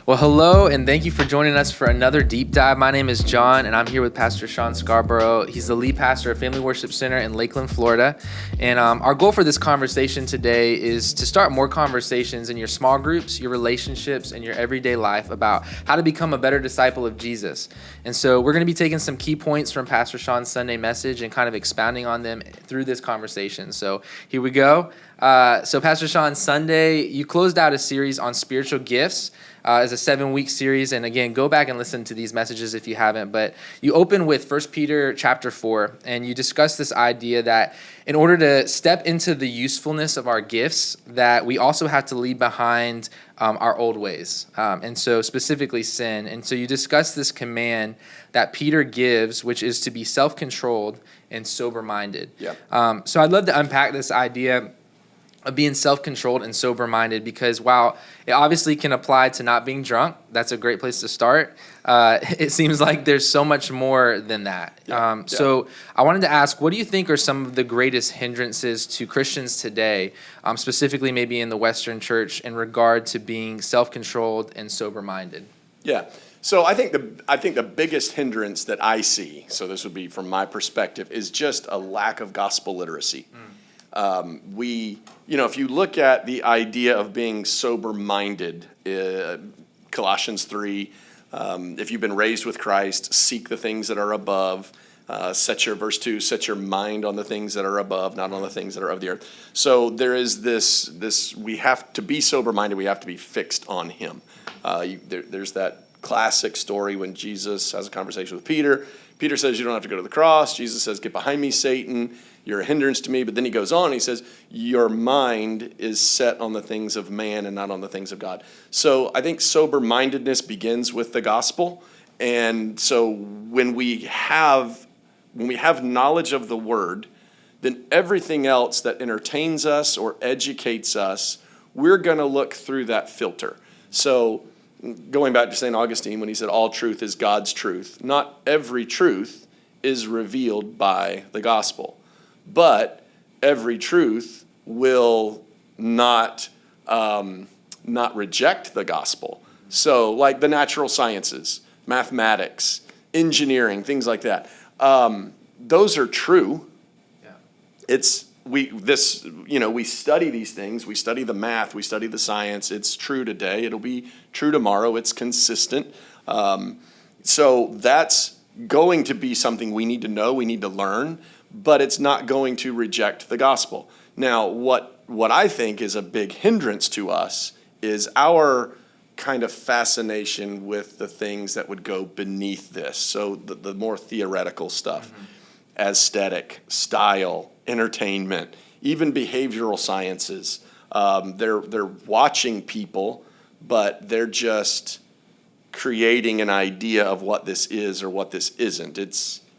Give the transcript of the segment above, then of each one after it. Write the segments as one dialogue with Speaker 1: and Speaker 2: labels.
Speaker 1: Well, hello, and thank you for joining us for another deep dive. My name is John, and I'm here with Pastor Shawn Scarborough. He's the lead pastor of Family Worship Center in Lakeland, Florida. And our goal for this conversation today is to start more conversations in your small groups, your relationships, and your everyday life about how to become a better disciple of Jesus. And so we're going to be taking some key points from Pastor Shawn's Sunday message and kind of expounding on them through this conversation. So here we go. So Pastor Shawn, Sunday, you closed out a series on spiritual gifts. As a 7-week series, and again, go back and listen to these messages if you haven't, but you open with 1 Peter chapter 4, and you discuss this idea that in order to step into the usefulness of our gifts, that we also have to leave behind our old ways, and so specifically sin. And so you discuss this command that Peter gives, which is to be self-controlled and sober-minded. Yeah. So I'd love to unpack this idea of being self-controlled and sober-minded, because while it obviously can apply to not being drunk, that's a great place to start. It seems like there's so much more than that. So I wanted to ask, what do you think are some of the greatest hindrances to Christians today, specifically maybe in the Western church, in regard to being self-controlled and sober-minded? Yeah.
Speaker 2: So I think the biggest hindrance that I see, so this would be from my perspective, is just a lack of gospel literacy. If you look at the idea of being sober-minded, Colossians 3, if you've been raised with Christ, seek the things that are above. Verse 2, set your mind on the things that are above, not on the things that are of the earth. So there is this we have to be sober-minded, we have to be fixed on Him. There's that classic story when Jesus has a conversation with Peter. Peter says, you don't have to go to the cross. Jesus says, get behind me, Satan. You're a hindrance to me. But then he goes on, and he says, your mind is set on the things of man and not on the things of God. So I think sober-mindedness begins with the gospel. And so when we have knowledge of the word, then everything else that entertains us or educates us, we're going to look through that filter. So going back to St. Augustine, when he said all truth is God's truth, not every truth is revealed by the gospel. But every truth will not reject the gospel. So like the natural sciences, mathematics, engineering, things like that, those are true. Yeah. We study these things. We study the math. We study the science. It's true today. It'll be true tomorrow. It's consistent. So that's going to be something we need to know. We need to learn. But it's not going to reject the gospel. Now, what I think is a big hindrance to us is our kind of fascination with the things that would go beneath this. So the more theoretical stuff, aesthetic, style, entertainment, even behavioral sciences. They're watching people, but they're just creating an idea of what this is or what this isn't.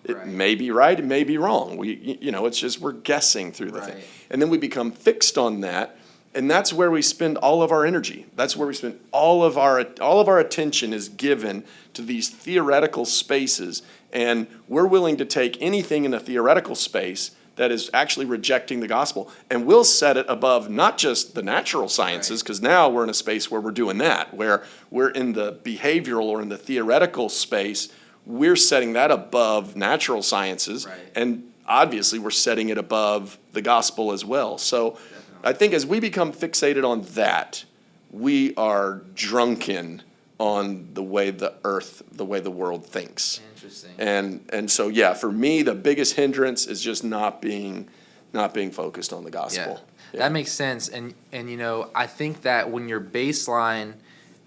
Speaker 2: It may be right, it may be wrong. It's just we're guessing through the thing. And then we become fixed on that, and that's where we spend all of our energy. That's where we spend all of our attention is given to these theoretical spaces, and we're willing to take anything in a theoretical space that is actually rejecting the gospel, and we'll set it above not just the natural sciences, because now we're in a space where we're doing that, where we're in the behavioral or in the theoretical space. We're setting that above natural sciences, and obviously we're setting it above the gospel as well. So definitely. I think as we become fixated on that, we are drunken on the way the world thinks. Interesting. And so for me, the biggest hindrance is just not being focused on the gospel.
Speaker 1: Yeah. That makes sense. And I think that when your baseline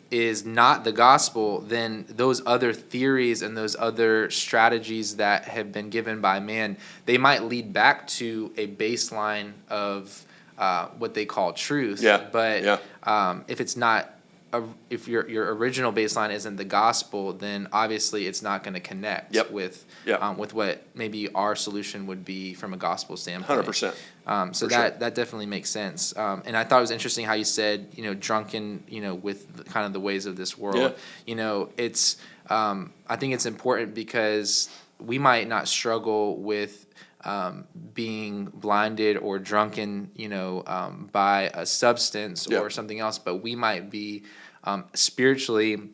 Speaker 1: is not the gospel, then those other theories and those other strategies that have been given by man, they might lead back to a baseline of what they call truth. Yeah. But if it's not, if your original baseline isn't the gospel, then obviously it's not going to connect with what maybe our solution would be from a gospel standpoint.
Speaker 2: 100%.
Speaker 1: So that definitely makes sense. And I thought it was interesting how you said, drunken, with kind of the ways of this world. Yeah. It's I think it's important because we might not struggle with being blinded or drunken, by a substance
Speaker 2: Yeah.
Speaker 1: or something else, but we might be spiritually,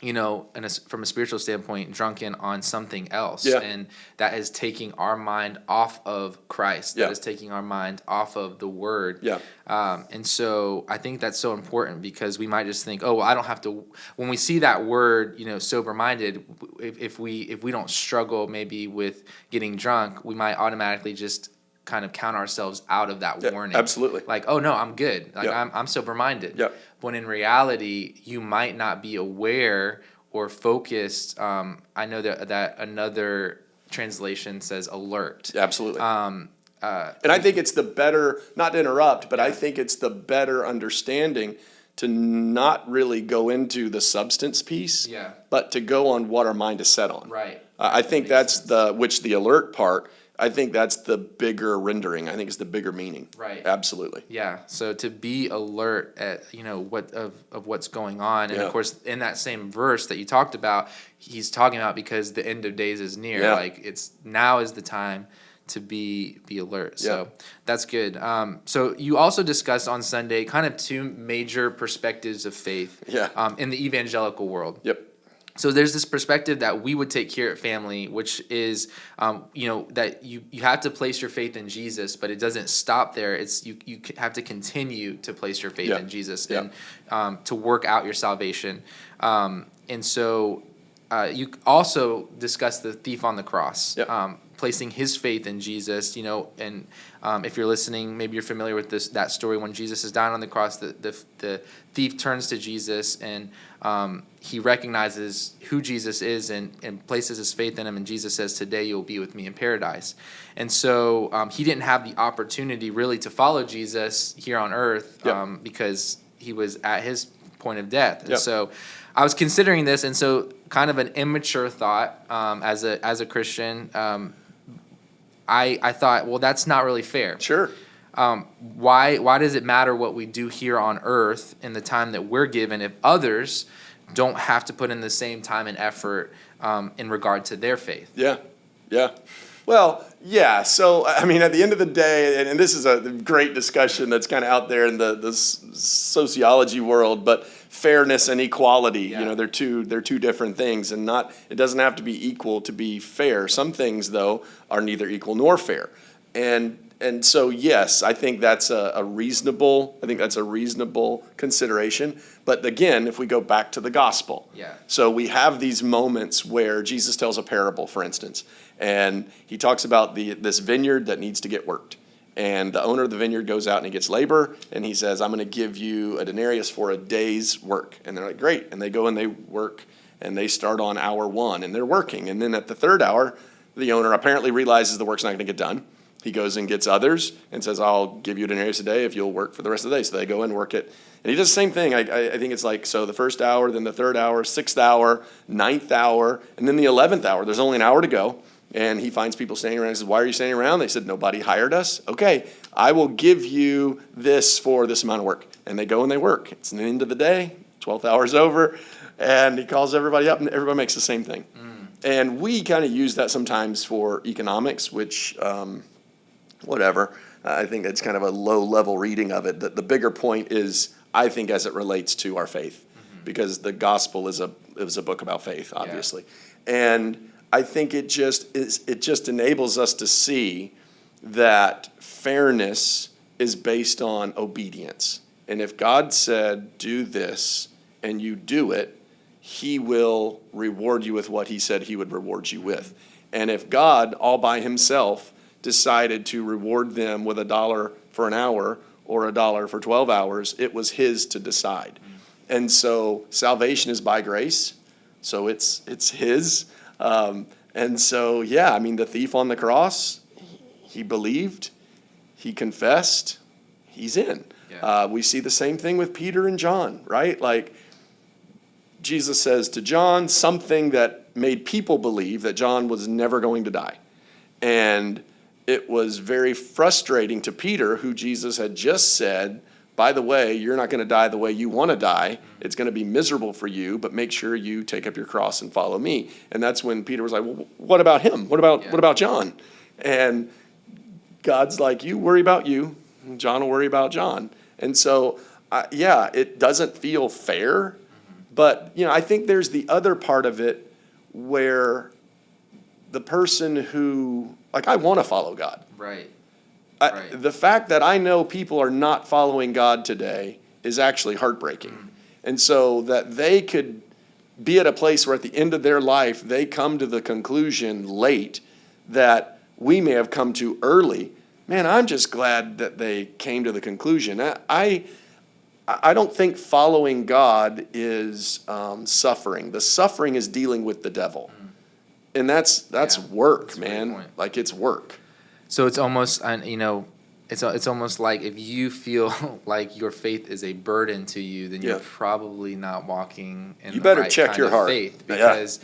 Speaker 1: from a spiritual standpoint, drunken on something else.
Speaker 2: Yeah.
Speaker 1: And that is taking our mind off of Christ.
Speaker 2: Yeah.
Speaker 1: That is taking our mind off of the Word.
Speaker 2: Yeah.
Speaker 1: And so I think that's so important, because we might just think, oh, well, I don't have to. When we see that word, sober-minded, if we don't struggle maybe with getting drunk, we might automatically just kind of count ourselves out of that warning.
Speaker 2: Absolutely.
Speaker 1: Like, oh no, I'm good. Like,
Speaker 2: Yeah.
Speaker 1: I'm sober-minded.
Speaker 2: Yeah.
Speaker 1: When in reality, you might not be aware or focused. I know that another translation says alert.
Speaker 2: Absolutely. And I think it's the better, not to interrupt, but I think it's the better understanding to not really go into the substance piece,
Speaker 1: Yeah.
Speaker 2: but to go on what our mind is set on.
Speaker 1: Right.
Speaker 2: I think
Speaker 1: Makes
Speaker 2: that's the alert part. I think that's the bigger rendering. I think it's the bigger meaning.
Speaker 1: Right.
Speaker 2: Absolutely.
Speaker 1: Yeah. So to be alert at what's going on, and
Speaker 2: Yeah.
Speaker 1: of course in that same verse that you talked about, he's talking about because the end of days is near.
Speaker 2: Yeah.
Speaker 1: Like, now is the time to be alert. So that's good. So you also discussed on Sunday kind of two major perspectives of faith.
Speaker 2: Yeah.
Speaker 1: In the evangelical world.
Speaker 2: Yep.
Speaker 1: So there's this perspective that we would take here at Family, which is, that you have to place your faith in Jesus, but it doesn't stop there. It's you have to continue to place your faith in Jesus and to work out your salvation. And so you also discussed the thief on the cross, placing his faith in Jesus. And if you're listening, maybe you're familiar with that story when Jesus is dying on the cross. The thief turns to Jesus and he recognizes who Jesus is and places his faith in him, and Jesus says, "Today you'll be with me in paradise." And so he didn't have the opportunity really to follow Jesus here on earth because he was at his point of death. And so I was considering this, and so kind of an immature thought as a Christian. I thought, well, that's not really fair.
Speaker 2: Sure.
Speaker 1: Why does it matter what we do here on earth in the time that we're given if others don't have to put in the same time and effort in regard to their faith?
Speaker 2: Yeah. Well, yeah. So, I mean, at the end of the day, and this is a great discussion that's kind of out there in the sociology world, but fairness and equality, they're two different things, and it doesn't have to be equal to be fair. Some things, though, are neither equal nor fair. And so, yes, I think that's a reasonable consideration. But again, if we go back to the gospel, so we have these moments where Jesus tells a parable, for instance, and he talks about this vineyard that needs to get worked. And the owner of the vineyard goes out and he gets labor, and he says, "I'm going to give you a denarius for a day's work." And they're like, "Great." And they go and they work, and they start on hour 1, and they're working. And then at the third hour, the owner apparently realizes the work's not going to get done. He goes and gets others and says, "I'll give you a denarius a day if you'll work for the rest of the day." So they go and work it. And he does the same thing. I think it's like, so the first hour, then the third hour, 6th hour, 9th hour, and then the 11th hour. There's only an hour to go. And he finds people standing around and says, "Why are you standing around?" They said, "Nobody hired us." "Okay, I will give you this for this amount of work." And they go and they work. It's the end of the day, 12th hour's over, and he calls everybody up, and everybody makes the same thing. And we kind of use that sometimes for economics, which, whatever. I think that's kind of a low-level reading of it. The bigger point is, I think, as it relates to our faith, because the gospel is a book about faith, obviously. And I think it just enables us to see that fairness is based on obedience. And if God said, "Do this," and you do it, he will reward you with what he said he would reward you with. And if God, all by himself, decided to reward them with $1 for an hour or $1 for 12 hours, it was his to decide. And so salvation is by grace, so it's his. And so, I mean, the thief on the cross, he believed, he confessed, he's in. We see the same thing with Peter and John, right? Like, Jesus says to John something that made people believe that John was never going to die. And it was very frustrating to Peter, who Jesus had just said, "By the way, you're not going to die the way you want to die. It's going to be miserable for you, but make sure you take up your cross and follow me." And that's when Peter was like, "Well, what about him? What about John?" And God's like, you worry about you, and John will worry about John. And so, yeah, it doesn't feel fair. But, I think there's the other part of it where the person who, I want to follow God.
Speaker 1: Right.
Speaker 2: The fact that I know people are not following God today is actually heartbreaking. And so that they could be at a place where at the end of their life, they come to the conclusion late that we may have come to early. Man, I'm just glad that they came to the conclusion. I don't think following God is suffering. The suffering is dealing with the devil. And that's work, that's man. Like, it's work.
Speaker 1: So it's almost, it's almost like if you feel like your faith is a burden to you, then you're probably not walking in the right
Speaker 2: check
Speaker 1: kind
Speaker 2: your
Speaker 1: of
Speaker 2: heart.
Speaker 1: Faith, because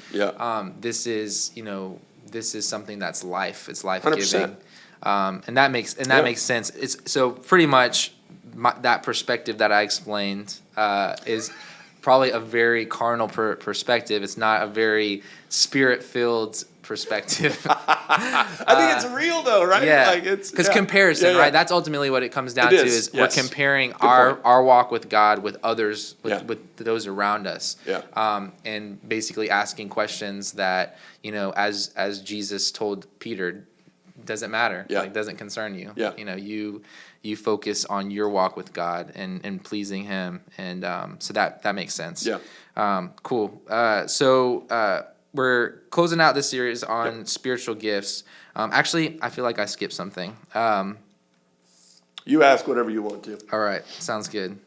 Speaker 1: this is something that's life. It's life-giving. 100%. And that makes sense. It's so pretty much that perspective that I explained is probably a very carnal perspective. It's not a very spirit-filled perspective.
Speaker 2: I think it's real though, right?
Speaker 1: Yeah, because comparison, right? That's ultimately what it comes down to. Is we're comparing our walk with God with others, with those around us. And basically asking questions that, as Jesus told Peter, doesn't matter. Like, doesn't concern you. You focus on your walk with God and pleasing Him, and so that makes sense. Cool. So we're closing out this series on spiritual gifts. Actually, I feel like I skipped something.
Speaker 2: You ask whatever you want to.
Speaker 1: All right, sounds good.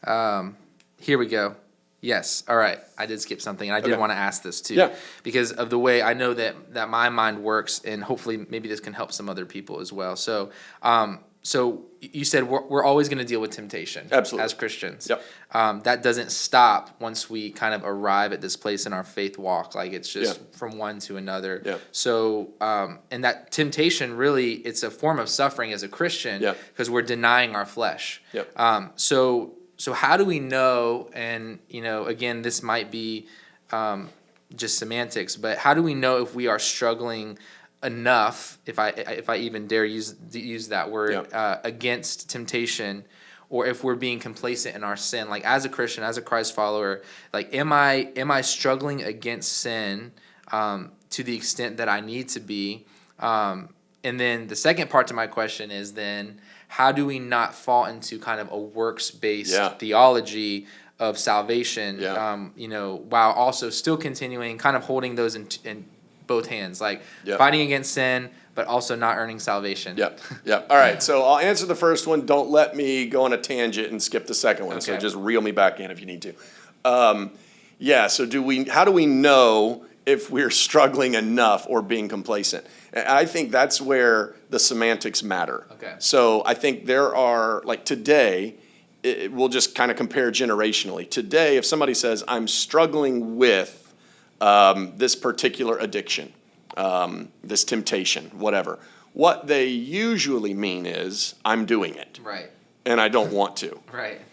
Speaker 1: Here we go. Yes, all right. I did skip something, and I did want to ask this too, because of the way I know that my mind works, and hopefully maybe this can help some other people as well. So, so you said we're always going to deal with temptation,
Speaker 2: absolutely,
Speaker 1: as Christians. That doesn't stop once we kind of arrive at this place in our faith walk. Like, it's just from one to another. So, and that temptation, really, it's a form of suffering as a Christian, because we're denying our flesh. So how do we know, and, again, this might be just semantics, but how do we know if we are struggling enough, if I even dare use that word, against temptation, or if we're being complacent in our sin? Like, as a Christian, as a Christ follower, like, am I struggling against sin to the extent that I need to be? And then the second part to my question is then, how do we not fall into kind of a works-based theology of salvation, while also still continuing, kind of holding those in both hands, like fighting against sin, but also not earning salvation?
Speaker 2: All right, so I'll answer the first one. Don't let me go on a tangent and skip the second one. So just reel me back in if you need to. So how do we know if we're struggling enough or being complacent? And I think that's where the semantics matter. So I think there are, like, today, we'll just kind of compare generationally. Today, if somebody says, I'm struggling with this particular addiction, this temptation, whatever, what they usually mean is, I'm doing it. And I don't want to.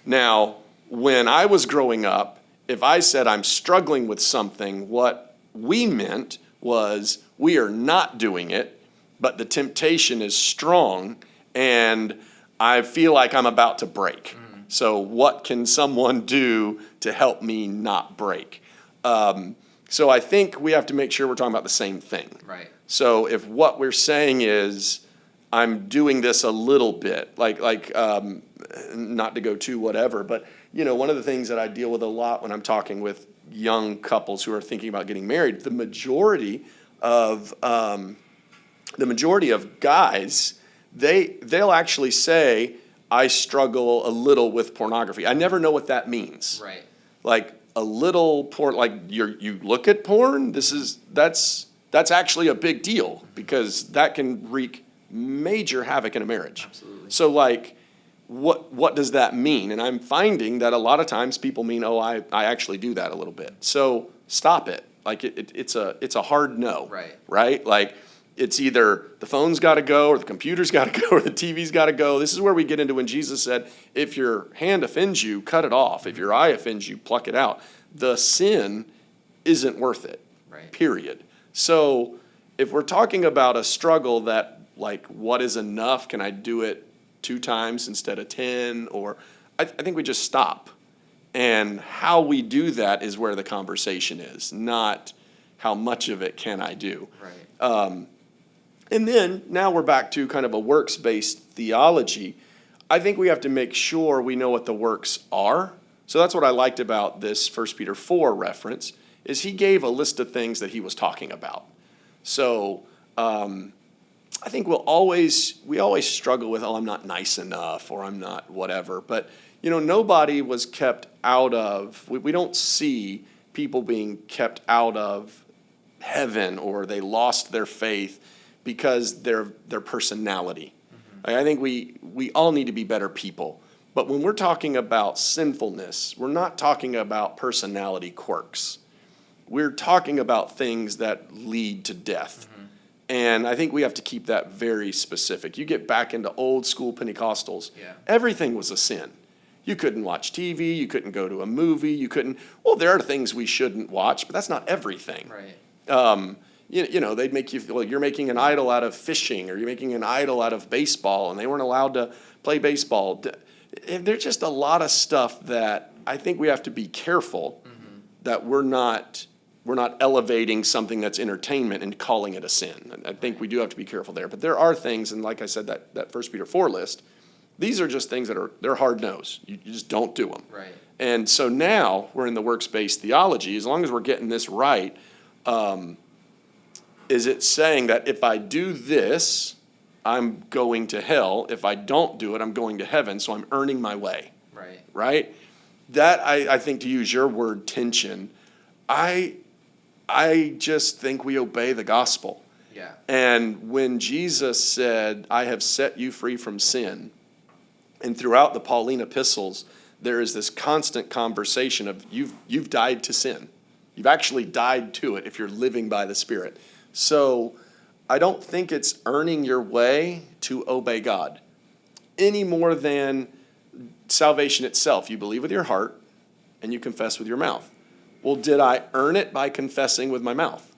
Speaker 2: Now, when I was growing up, if I said I'm struggling with something, what we meant was we are not doing it, but the temptation is strong and I feel like I'm about to break. So what can someone do to help me not break? So I think we have to make sure we're talking about the same thing. So if what we're saying is, I'm doing this a little bit, like not to go too whatever, but one of the things that I deal with a lot when I'm talking with young couples who are thinking about getting married, the majority of guys, they'll actually say, I struggle a little with pornography. I never know what that means. Like, a little porn, like you look at porn, that's actually a big deal, because that can wreak major havoc in a marriage. So, like, what does that mean? And I'm finding that a lot of times people mean, oh, I actually do that a little bit. So stop it. Like, it's a hard no. Right? Like, it's either the phone's got to go, or the computer's got to go, or the TV's got to go. This is where we get into when Jesus said, if your hand offends you, cut it off. If your eye offends you, pluck it out. The sin isn't worth it. Period. So if we're talking about a struggle that, like, what is enough? Can I do it 2 times instead of 10? Or I think we just stop. And how we do that is where the conversation is, not how much of it can I do.
Speaker 1: Right.
Speaker 2: And then now we're back to kind of a works-based theology. I think we have to make sure we know what the works are. So that's what I liked about this 1 Peter 4 reference, is he gave a list of things that he was talking about. So I think we always struggle with, I'm not nice enough, or I'm not whatever. But, nobody was kept out of, we don't see people being kept out of heaven, or they lost their faith because their personality. I think we all need to be better people. But when we're talking about sinfulness, we're not talking about personality quirks. We're talking about things that lead to death. And I think we have to keep that very specific. You get back into old school Pentecostals, everything was a sin. You couldn't watch TV, you couldn't go to a movie, there are things we shouldn't watch, but that's not everything.
Speaker 1: Right.
Speaker 2: They'd make you feel like you're making an idol out of fishing, or you're making an idol out of baseball, and they weren't allowed to play baseball. There's just a lot of stuff that I think we have to be careful that we're not elevating something that's entertainment and calling it a sin. I think we do have to be careful there. But there are things, and like I said, that 1 Peter 4 list, these are just things they're hard nosed. You just don't do them.
Speaker 1: Right.
Speaker 2: And so now we're in the works-based theology. As long as we're getting this right, is it saying that if I do this, I'm going to hell? If I don't do it, I'm going to heaven, so I'm earning my way.
Speaker 1: Right.
Speaker 2: Right? That, I think, to use your word, tension, I just think we obey the gospel.
Speaker 1: Yeah.
Speaker 2: And when Jesus said, I have set you free from sin, and throughout the Pauline epistles, there is this constant conversation of you've died to sin. You've actually died to it if you're living by the Spirit. So I don't think it's earning your way to obey God any more than salvation itself. You believe with your heart and you confess with your mouth. Well, did I earn it by confessing with my mouth?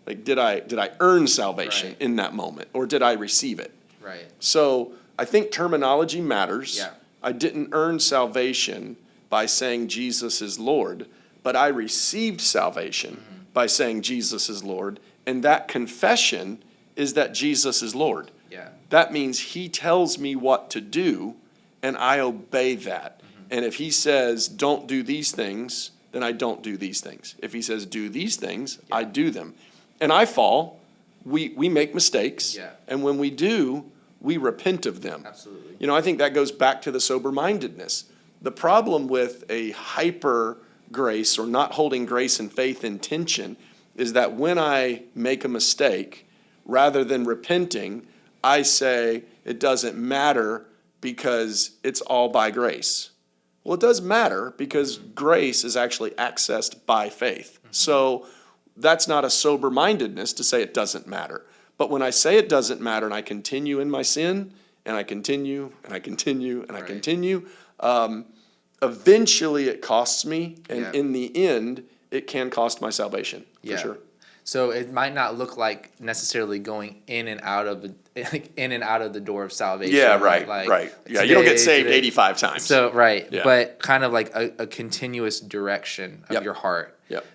Speaker 2: Like, did I earn salvation in that moment, or did I receive it?
Speaker 1: Right.
Speaker 2: So I think terminology matters.
Speaker 1: Yeah.
Speaker 2: I didn't earn salvation by saying Jesus is Lord, but I received salvation by saying Jesus is Lord, and that confession is that Jesus is Lord.
Speaker 1: Yeah.
Speaker 2: That means he tells me what to do, and I obey that. And if he says, don't do these things, then I don't do these things. If he says, do these things, I do them. And I fall. We make mistakes.
Speaker 1: Yeah.
Speaker 2: And when we do, we repent of them.
Speaker 1: Absolutely.
Speaker 2: I think that goes back to the sober-mindedness. The problem with a hyper grace, or not holding grace and faith in tension, is that when I make a mistake, rather than repenting, I say it doesn't matter because it's all by grace. Well, it does matter because grace is actually accessed by faith. So that's not a sober-mindedness to say it doesn't matter. But when I say it doesn't matter and I continue in my sin, and I continue, and I continue, and I continue, eventually it costs me, and in the end, it can cost my salvation, for sure.
Speaker 1: So it might not look like necessarily going in and out of the door of salvation.
Speaker 2: Yeah, right. Yeah, you don't get saved 85 times.
Speaker 1: So but kind of like a continuous direction of your heart.
Speaker 2: Yep.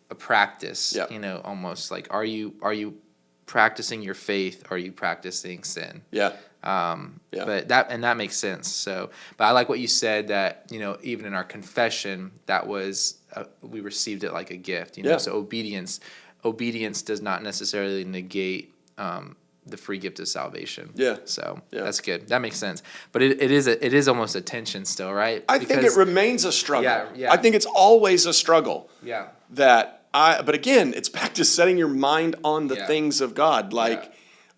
Speaker 1: A practice.
Speaker 2: Yep.
Speaker 1: Almost like are you practicing your faith? Or are you practicing sin?
Speaker 2: Yeah.
Speaker 1: But that makes sense. So, but I like what you said that even in our confession, that was we received it like a gift. So obedience does not necessarily negate the free gift of salvation.
Speaker 2: Yeah.
Speaker 1: So that's good. That makes sense. But it is almost a tension still, right?
Speaker 2: I think it remains a struggle.
Speaker 1: Yeah.
Speaker 2: I think it's always a struggle.
Speaker 1: Yeah.
Speaker 2: But again, it's back to setting your mind on the things of God.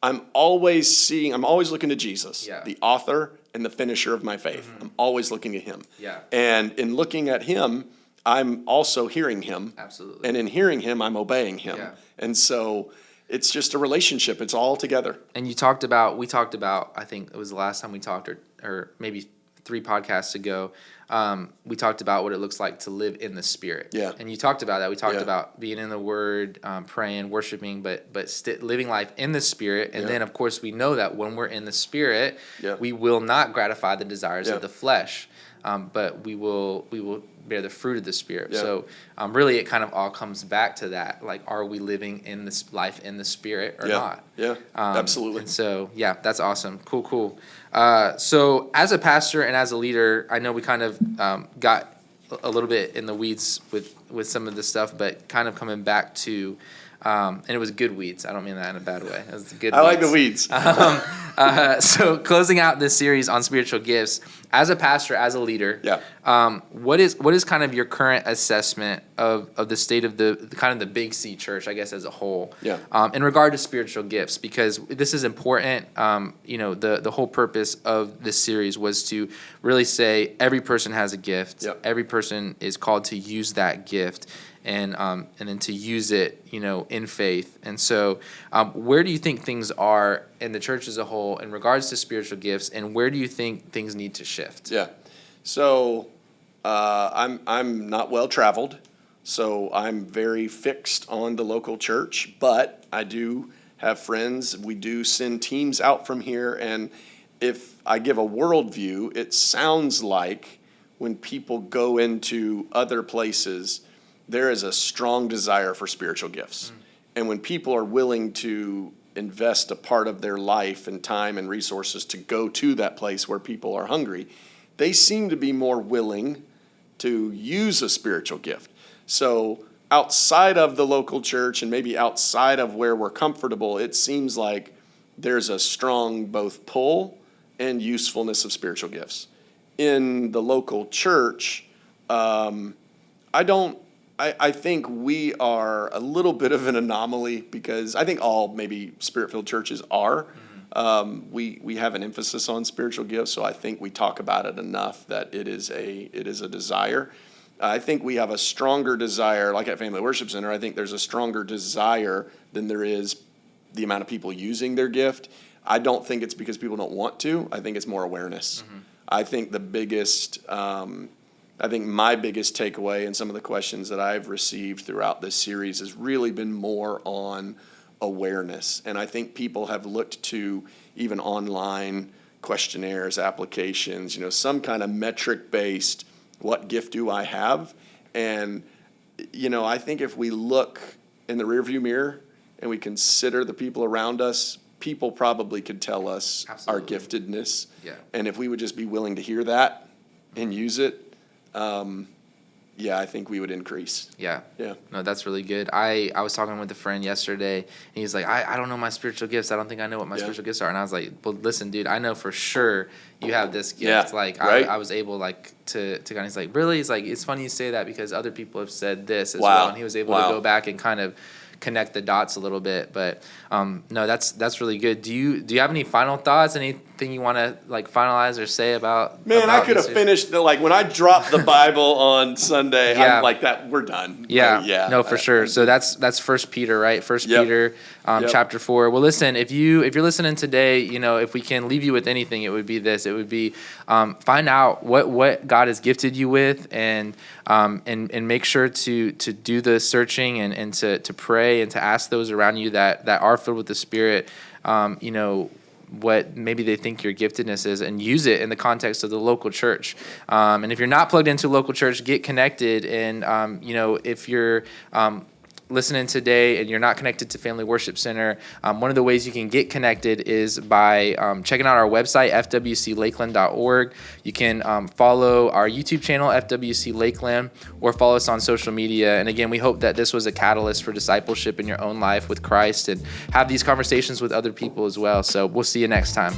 Speaker 2: I'm always looking to Jesus, the author and the finisher of my faith. I'm always looking at him.
Speaker 1: Yeah.
Speaker 2: And in looking at him, I'm also hearing him.
Speaker 1: Absolutely.
Speaker 2: And in hearing him, I'm obeying him.
Speaker 1: Yeah.
Speaker 2: And so it's just a relationship. It's all together.
Speaker 1: And we talked about, I think it was the last time we talked, or maybe 3 podcasts ago, we talked about what it looks like to live in the Spirit.
Speaker 2: Yeah.
Speaker 1: And you talked about that. We talked
Speaker 2: Yeah.
Speaker 1: about being in the Word, praying, worshiping, but living life in the Spirit. And
Speaker 2: Yeah.
Speaker 1: then, of course, we know that when we're in the Spirit,
Speaker 2: Yeah.
Speaker 1: we will not gratify the desires
Speaker 2: Yeah.
Speaker 1: of the flesh, but we will bear the fruit of the Spirit.
Speaker 2: Yeah.
Speaker 1: So really, it kind of all comes back to that. Like, are we living in this life in the Spirit or
Speaker 2: Yeah.
Speaker 1: not?
Speaker 2: Yeah. Absolutely.
Speaker 1: And so, yeah, that's awesome. Cool. So as a pastor and as a leader, I know we kind of got a little bit in the weeds with some of this stuff, but kind of coming back to, and it was good weeds. I don't mean that in a bad way. It was good
Speaker 2: I like the weeds.
Speaker 1: So closing out this series on spiritual gifts, as a pastor, as a leader, what is kind of your current assessment of the state of the kind of the Big C church, I guess, as a whole, in regard to spiritual gifts? Because this is important. The whole purpose of this series was to really say every person has a gift. Every person is called to use that gift. And then to use it, in faith. And so, where do you think things are in the church as a whole in regards to spiritual gifts, and where do you think things need to shift?
Speaker 2: Yeah. So, I'm not well traveled, so I'm very fixed on the local church. But I do have friends. We do send teams out from here, and if I give a worldview, it sounds like when people go into other places, there is a strong desire for spiritual gifts. And when people are willing to invest a part of their life and time and resources to go to that place where people are hungry, they seem to be more willing to use a spiritual gift. So outside of the local church and maybe outside of where we're comfortable, it seems like there's a strong both pull and usefulness of spiritual gifts. In the local church, I think we are a little bit of an anomaly because I think all maybe Spirit-filled churches are. We have an emphasis on spiritual gifts, so I think we talk about it enough that it is a desire. I think we have a stronger desire, like at Family Worship Center, I think there's a stronger desire than there is the amount of people using their gift. I don't think it's because people don't want to. I think it's more awareness. I think my biggest takeaway and some of the questions that I've received throughout this series has really been more on awareness. And I think people have looked to even online questionnaires, applications, some kind of metric-based, what gift do I have? And, I think if we look in the rearview mirror and we consider the people around us, people probably could tell us our giftedness. And if we would just be willing to hear that and use it, I think we would increase.
Speaker 1: Yeah. No, that's really good. I was talking with a friend yesterday, and he was like, I don't know my spiritual gifts. I don't think I know what my spiritual gifts are. And I was like, well, listen, dude, I know for sure you have this gift. I was able to kind of, he's like, really? He's like, it's funny you say that because other people have said this as well. And he was able to go back and kind of connect the dots a little bit. But no, that's really good. Do you have any final thoughts? Anything you want to finalize or say about?
Speaker 2: Man, I could have finished when I dropped the Bible on Sunday. I'm like that. We're done.
Speaker 1: No, for sure. So that's 1 Peter, right? 1 Peter, chapter 4. Well, listen, if you're listening today, if we can leave you with anything, it would be this. It would be find out what God has gifted you with, and make sure to do the searching and to pray and to ask those around you that are filled with the Spirit, what maybe they think your giftedness is, and use it in the context of the local church. And if you're not plugged into a local church, get connected. And if you're listening today and you're not connected to Family Worship Center, one of the ways you can get connected is by checking out our website, fwclakeland.org. You can follow our YouTube channel, FWC Lakeland, or follow us on social media. And again, we hope that this was a catalyst for discipleship in your own life with Christ, and have these conversations with other people as well. So we'll see you next time.